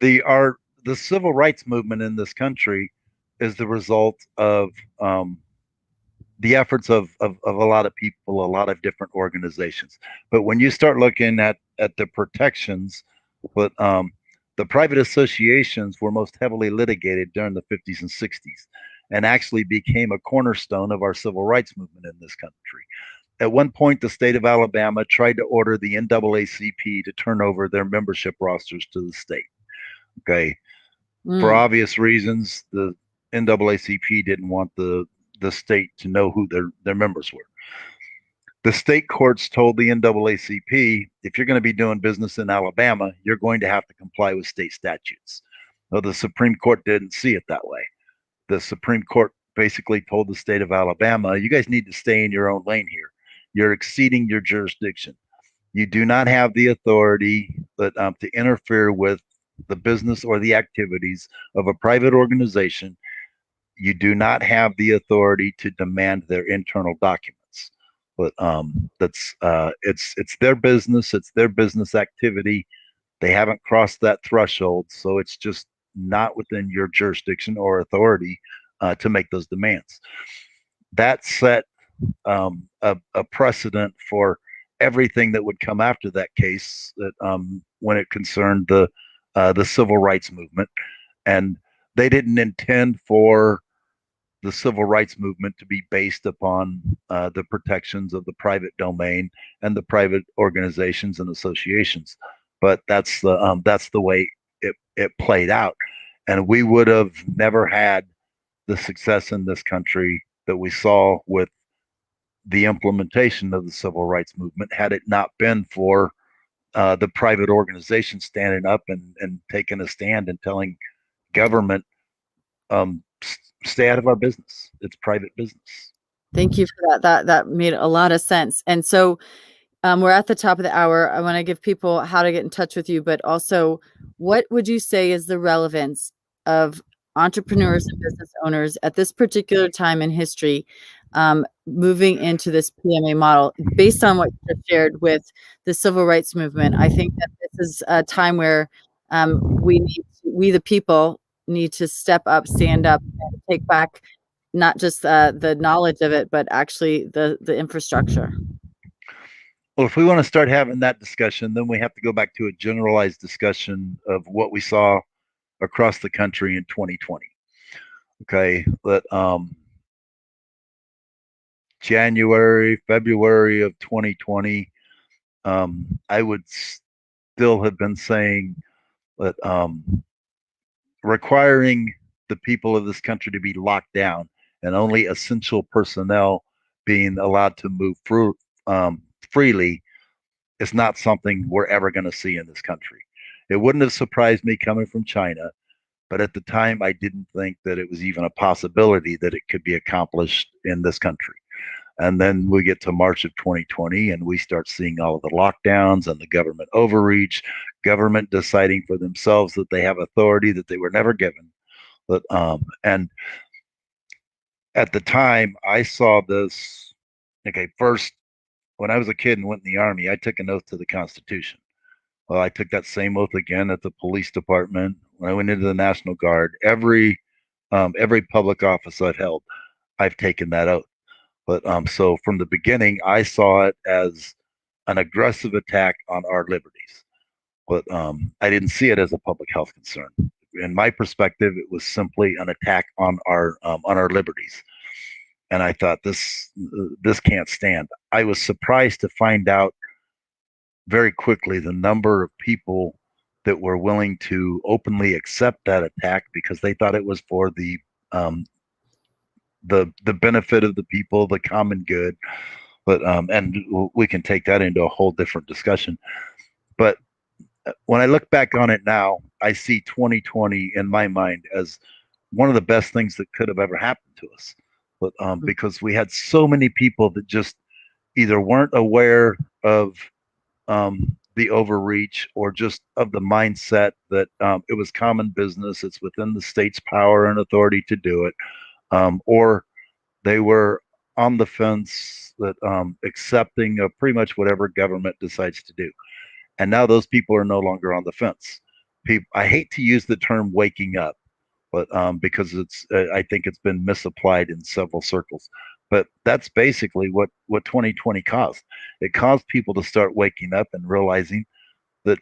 the civil rights movement in this country is the result of the efforts of a lot of people, a lot of different organizations. But when you start looking at the protections, but the private associations were most heavily litigated during the 50s and 60s, and actually became a cornerstone of our civil rights movement in this country. At one point, the state of Alabama tried to order the NAACP to turn over their membership rosters to the state. Okay, for mm, obvious reasons, the NAACP didn't want the state to know who their members were. The state courts told the NAACP, if you're going to be doing business in Alabama, you're going to have to comply with state statutes. Well, the Supreme Court didn't see it that way. The Supreme Court basically told the state of Alabama, you guys need to stay in your own lane here. You're exceeding your jurisdiction. You do not have the authority to interfere with the business or the activities of a private organization. You do not have the authority to demand their internal documents. But it's their business. It's their business activity. They haven't crossed that threshold, so it's just not within your jurisdiction or authority to make those demands. That set a precedent for everything that would come after that case that when it concerned the civil rights movement, and they didn't intend for the civil rights movement to be based upon the protections of the private domain and the private organizations and associations, but that's the way it played out, and we would have never had the success in this country that we saw with the implementation of the civil rights movement had it not been for the private organization standing up and taking a stand and telling government, stay out of our business. It's private business. thank you for that. That made a lot of sense. And so we're at the top of the hour. I want to give people how to get in touch with you, but also, what would you say is the relevance of entrepreneurs and business owners at this particular time in history, moving into this PMA model based on what you just shared with the civil rights movement? I think that this is a time where we the people need to step up, stand up, and take back not just the knowledge of it, but actually the infrastructure. Well, if we want to start having that discussion, then we have to go back to a generalized discussion of what we saw across the country in 2020. Okay, but January, February of 2020, I would still have been saying that requiring the people of this country to be locked down and only essential personnel being allowed to move through freely is not something we're ever going to see in this country. It wouldn't have surprised me coming from China, but at the time I didn't think that it was even a possibility that it could be accomplished in this country. And then we get to March of 2020 and we start seeing all of the lockdowns and the government overreach, government deciding for themselves that they have authority that they were never given. And at the time I saw this, okay, first, when I was a kid and went in the Army, I took an oath to the Constitution. Well, I took that same oath again at the police department. When I went into the National Guard, every public office I've held, I've taken that oath. But so from the beginning, I saw it as an aggressive attack on our liberties. But I didn't see it as a public health concern. In my perspective, it was simply an attack on our liberties. And I thought this can't stand. I was surprised to find out very quickly the number of people that were willing to openly accept that attack because they thought it was for um, the benefit of the people, the common good. But and we can take that into a whole different discussion. But when I look back on it now, I see 2020 in my mind as one of the best things that could have ever happened to us. But because we had so many people that just either weren't aware of the overreach or just of the mindset that it was common business, it's within the state's power and authority to do it, or they were on the fence that accepting of pretty much whatever government decides to do. And now those people are no longer on the fence. I hate to use the term waking up, but because I think it's been misapplied in several circles. But that's basically what 2020 caused. It caused people to start waking up and realizing that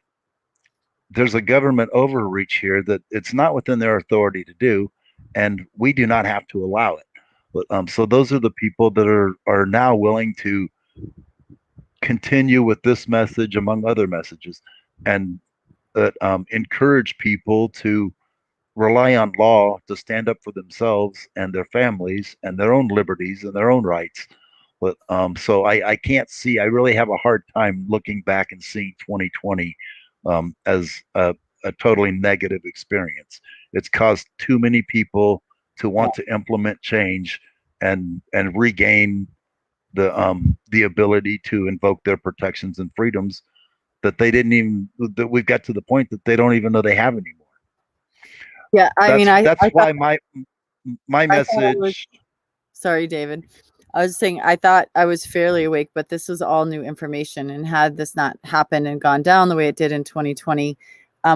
there's a government overreach here that it's not within their authority to do, and we do not have to allow it. But so those are the people that are now willing to continue with this message, among other messages, and that encourage people to rely on law to stand up for themselves and their families and their own liberties and their own rights. But so I can't see. I really have a hard time looking back and seeing 2020 as a totally negative experience. It's caused too many people to want to implement change and regain the ability to invoke their protections and freedoms that they didn't even that we've got to the point that they don't even know they have anymore. Yeah, I mean, That's I thought why my I thought I was message. sorry, David. I was saying I thought I was fairly awake, but this was all new information. And had this not happened and gone down the way it did in 2020,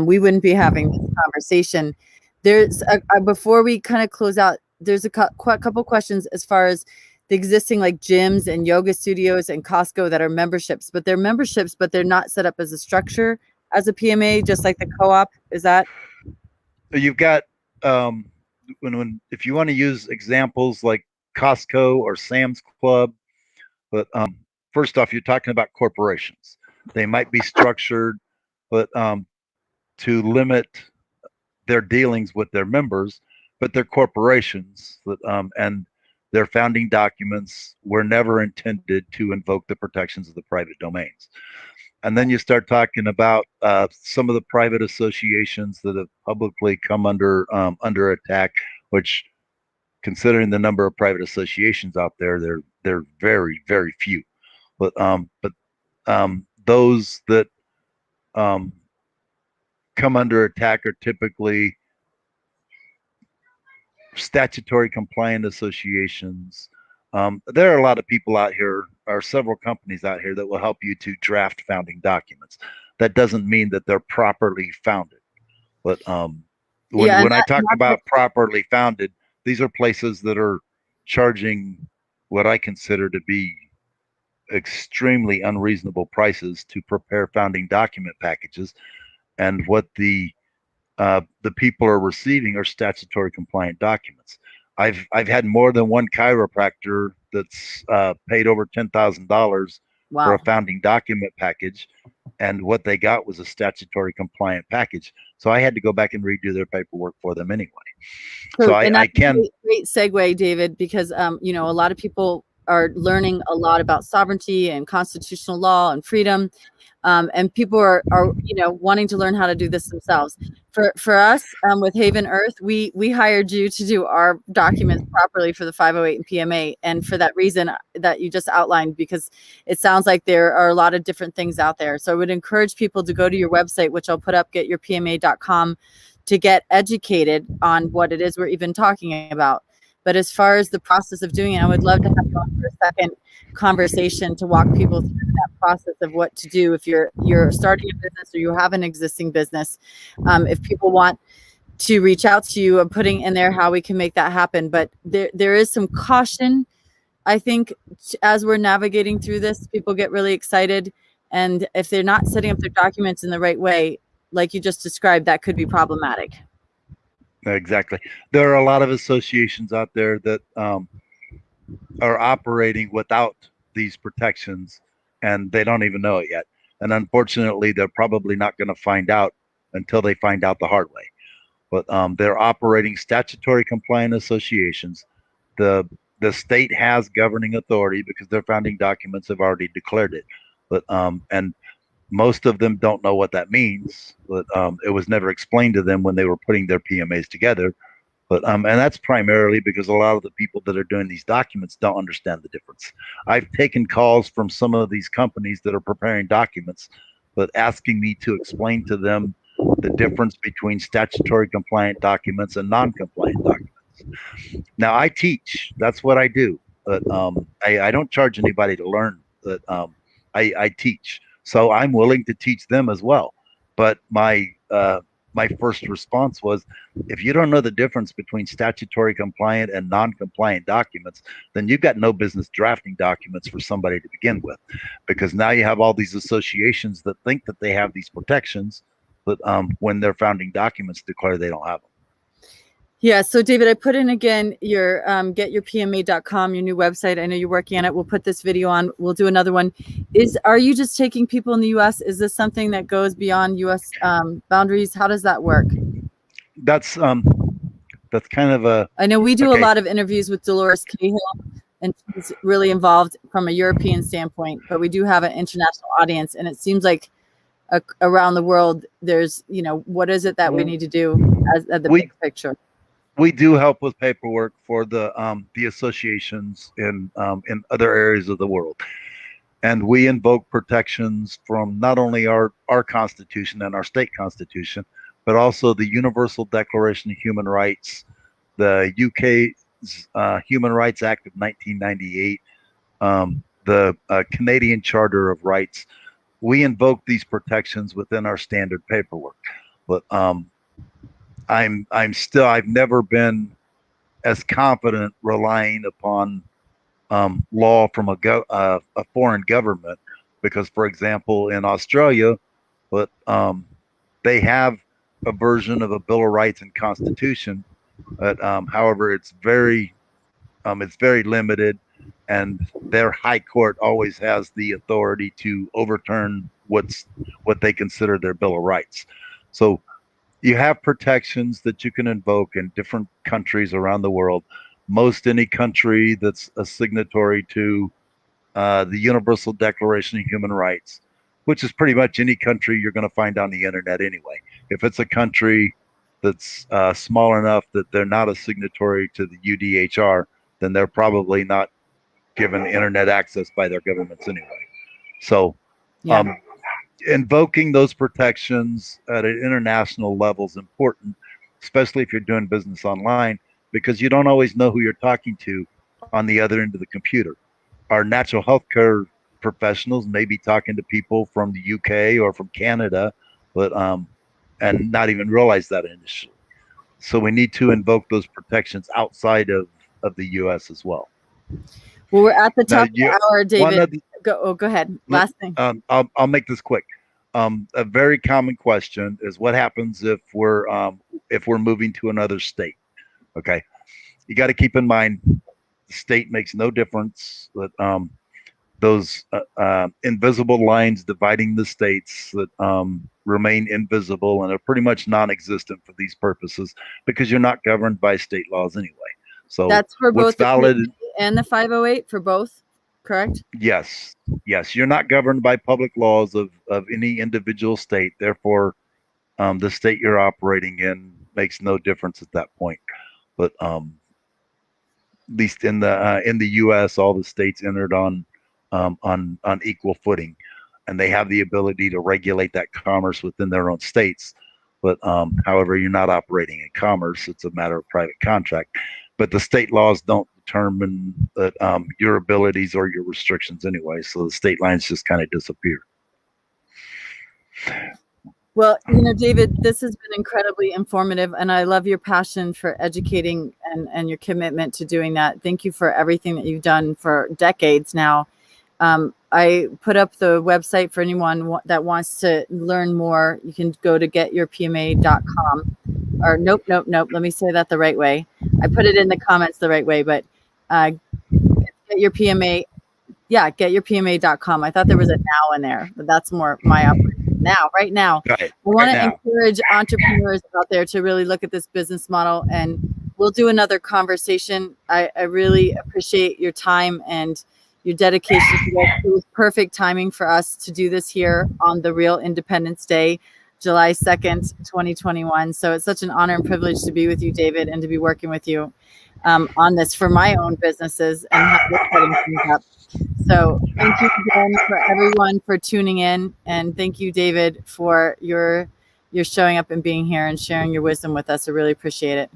we wouldn't be having this conversation. There's before we kind of close out, there's a couple questions as far as the existing like gyms and yoga studios and Costco that are memberships, but they're memberships, but they're not set up as a structure as a PMA, just like the co-op. Is that You've got when if you want to use examples like Costco or Sam's Club, but first off, you're talking about corporations. They might be structured, but to limit their dealings with their members, but they're corporations, and their founding documents were never intended to invoke the protections of the private domains. And then you start talking about some of the private associations that have publicly come under attack, which, considering the number of private associations out there, they're very very few. But those that um, come under attack are typically statutory compliant associations. There are a lot of people out here, or several companies out here, that will help you to draft founding documents. That doesn't mean that they're properly founded. But yeah? And when I talk about properly founded, these are places that are charging what I consider to be extremely unreasonable prices to prepare founding document packages. And what the the people are receiving are statutory compliant documents. I've had more than one chiropractor that's paid over $10,000 for a Wow. founding document package, and what they got was a statutory compliant package. So I had to go back and redo their paperwork for them anyway. So So, and I that's a can great segue, David, because a lot of people are learning a lot about sovereignty and constitutional law and freedom, and people are wanting to learn how to do this themselves. For us, with Haven Earth, we hired you to do our documents properly for the 508 and PMA, and for that reason that you just outlined, because it sounds like there are a lot of different things out there. So I would encourage people to go to your website, which I'll put up, getyourpma.com, to get educated on what it is we're even talking about. But as far as the process of doing it, I would love to have you on for a second conversation to walk people through that process of what to do if you're starting a business or you have an existing business. If people want to reach out to you, I'm putting in there how we can make that happen. But there is some caution, I think, as we're navigating through this. People get really excited, and if they're not setting up their documents in the right way, like you just described, that could be problematic. exactly. There are a lot of associations out there that are operating without these protections, and they don't even know it yet. And unfortunately, they're probably not going to find out until they find out the hard way. But they're operating statutory compliant associations. The state has governing authority because their founding documents have already declared it. But and most of them don't know what that means. But it was never explained to them when they were putting their PMAs together. But and that's primarily because a lot of the people that are doing these documents don't understand the difference. I've taken calls from some of these companies that are preparing documents, but asking me to explain to them the difference between statutory compliant documents and non-compliant documents. Now I teach. That's what I do. But I don't charge anybody to learn. But I teach, so I'm willing to teach them as well. But my first response was, if you don't know the difference between statutory compliant and non-compliant documents, then you've got no business drafting documents for somebody to begin with, because now you have all these associations that think that they have these protections, but when their founding documents declare they don't have them. Yeah. So David, I put in again your getyourpma.com, your new website. I know you're working on it. We'll put this video on. We'll do another one. Are you just taking people in the US? Is this something that goes beyond US boundaries? How does that work? That's kind of a I know we do a okay. lot of interviews with Dolores Cahill, and she's really involved from a European standpoint, but we do have an international audience, and it seems like around the world, there's, what is it that we need to do as the we big picture? we do help with paperwork for the associations in other areas of the world, and we invoke protections from not only our constitution and our state constitution, but also the Universal Declaration of Human Rights, the UK's Human Rights Act of 1998, the Canadian Charter of Rights. We invoke these protections within our standard paperwork. But I've never been as confident relying upon law from a foreign government, because, for example, in Australia, but they have a version of a Bill of Rights and Constitution, but however, it's very limited, and their high court always has the authority to overturn what they consider their Bill of Rights. So you have protections that you can invoke in different countries around the world. Most any country that's a signatory to the Universal Declaration of Human Rights, which is pretty much any country you're going to find on the internet anyway. If it's a country that's small enough that they're not a signatory to the UDHR, then they're probably not given internet access by their governments anyway. So, Yeah. Invoking those protections at an international level is important, especially if you're doing business online, because you don't always know who you're talking to on the other end of the computer. Our natural health care professionals may be talking to people from the UK or from Canada, but and not even realize that initially. So we need to invoke those protections outside of the US as well. Well, we're at the Now, top of the hour, David. one of the, Go ahead. Last thing. I'll make this quick. a very common question is what happens if we're moving to another state. Okay, you got to keep in mind the state makes no difference. That those invisible lines dividing the states that remain invisible and are pretty much non-existent for these purposes because you're not governed by state laws anyway. So That's for what's both the valid? PMA and the 508 for both, correct? Yes, yes, you're not governed by public laws of any individual state. Therefore, the state you're operating in makes no difference at that point. But at least in the U.S., all the states entered on equal footing, and they have the ability to regulate that commerce within their own states. But however, you're not operating in commerce; it's a matter of private contract. But the state laws don't determine that your abilities or your restrictions anyway. So the state lines just kind of disappear. Well, David, this has been incredibly informative, and I love your passion for educating and your commitment to doing that. Thank you for everything that you've done for decades now. I put up the website for anyone that wants to learn more. You can go to getyourpma.com. Or nope. Let me say that the right way. I put it in the comments the right way, but get your PMA. Yeah, getyourpma.com. I thought there was a now in there, but that's more my operation. Right now. Right. I want Right to now. encourage entrepreneurs out there to really look at this business model, and we'll do another conversation. I really appreciate your time and your dedication to this. It was perfect timing for us to do this here on the real Independence Day, July 2nd, 2021. So it's such an honor and privilege to be with you, David, and to be working with you on this for my own businesses and how we're setting things up. So thank you again for everyone for tuning in, and thank you, David, for your showing up and being here and sharing your wisdom with us. I really appreciate it.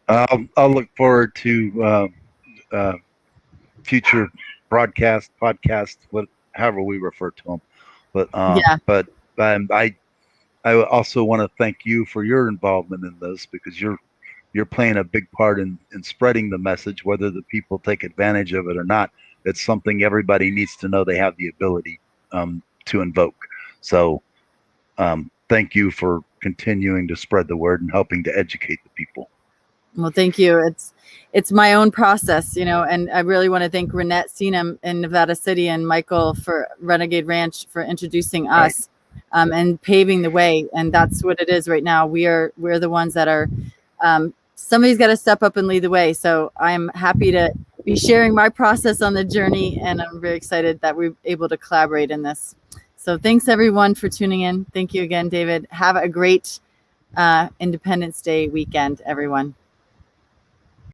I'll look forward to future podcast, however we refer to them. But Yeah. I also want to thank you for your involvement in this because you're playing a big part in spreading the message, whether the people take advantage of it or not. It's something everybody needs to know they have the ability to invoke. So thank you for continuing to spread the word and helping to educate the people. Well, thank you. It's my own process, and I really want to thank Renette Seenum in Nevada City and Michael for Renegade Ranch for introducing us and paving the way. And that's what it is right now. We're the ones that are somebody's got to step up and lead the way. So I'm happy to be sharing my process on the journey, and I'm very excited that we're able to collaborate in this. So thanks everyone for tuning in. Thank you again, David. Have a great Independence Day weekend, everyone.